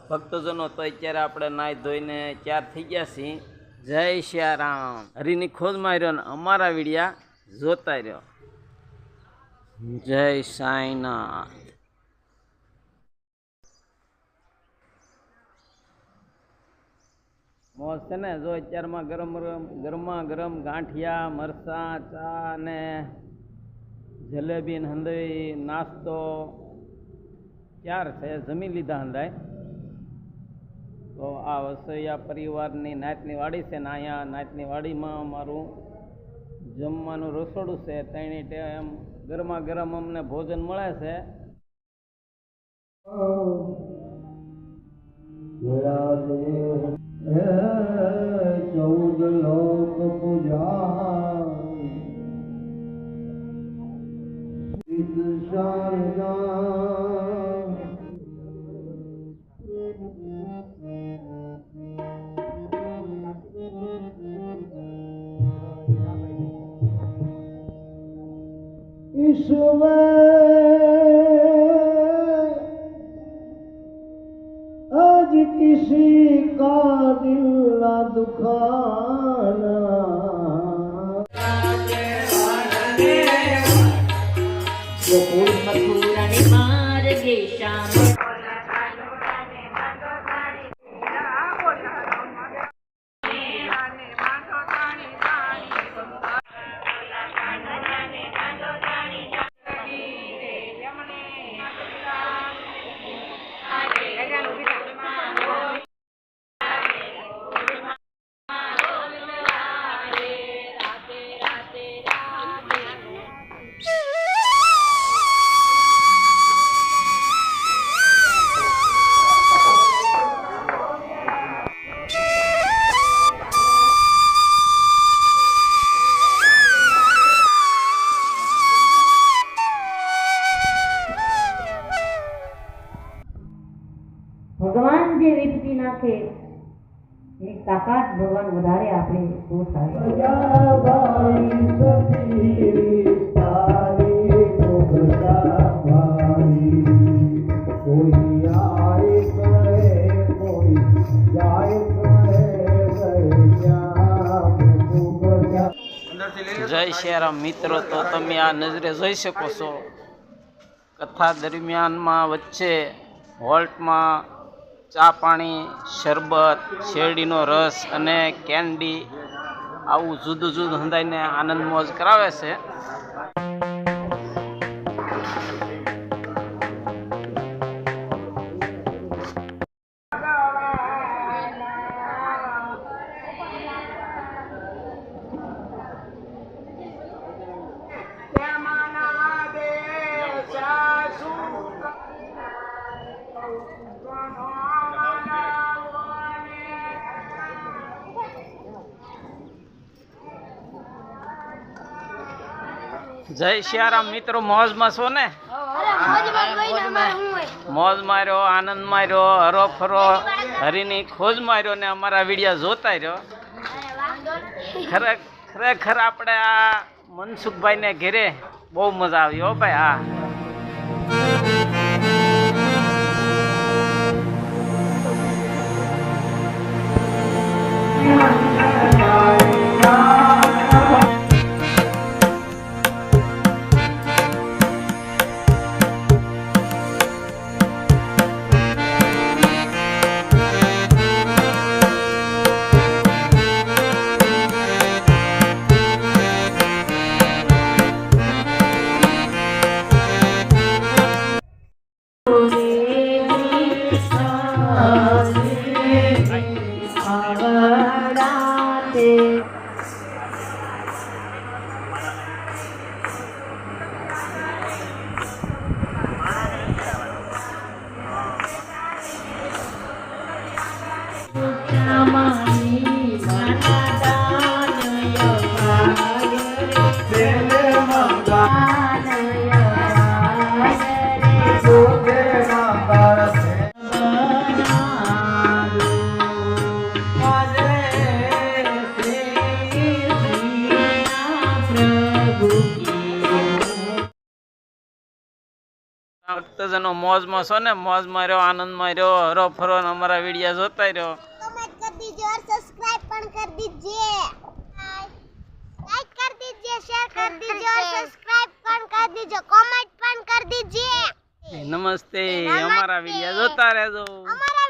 ભક્તજનો તો અત્યારે આપણે નાહી ધોઈને તૈયાર થઈ ગયા છીએ. જય સિયારામ. હરિની ખોજ માર્યો ને અમારા વિડિયા જોતા રહ્યો. જય સાંઈનાથ. મોજ છે ને. જો અત્યારમાં ગરમા ગરમ ગાંઠિયા, મરસા, ચા ને જલેબી ને હંદઈ નાસ્તો ત્યાર છે. જમી લીધા હંદાય. તો આ વસૈયા પરિવારની નાતની વાડી છે ને અહીંયા નાતની વાડીમાં અમારું જમવાનું રસોડું છે. ત્રણેય ટાઈમ ગરમા ગરમ અમને ભોજન મળે છે. ચૌદ લોક પૂજા ईश्वर आज किसी का दिल ना दुखाना मार्गे श्याम ભગવાન જે વિપત્તિ નાખે એક તાકાત ભગવાન વધારે આપે તો થાય. જય સિયારામ મિત્રો. તો તમે આ નજરે જોઈ શકો છો. કથા દરમિયાનમાં વચ્ચે હોલ્ટમાં ચા પાણી, શરબત, શેરડીનો રસ અને કેન્ડી આવું જુદું જુદું હંધાઈને આનંદ મોજ કરાવે છે. જય સિયારામ મિત્રો. મોજમાં છો ને? મોજ માર્યો, આનંદ માર્યો, હરો ફરો, હરીની ખોજ માર્યો ને અમારા વિડિયા જોતા રહ્યો. ખરેખર આપણે આ મનસુખભાઈ ને ઘેરે બહુ મજા આવી હો ભાઈ. હા, આવડા ભક્તજનો મોજમાં છો ને, મોજમાં રહ્યો, આનંદમાં રહ્યો, હરો ફરો ને અમારા વિડીયો જોતા રહ્યો. कमेंट कर दीजिए और सब्सक्राइब पण कर दीजिए, लाइक कर दीजिए, शेयर कर दीजिए और सब्सक्राइब पण कर दीजिए, कमेंट पण कर दीजिए. નમસ્તે, અમારા વિડીયો જોતા રહેજો. हमारा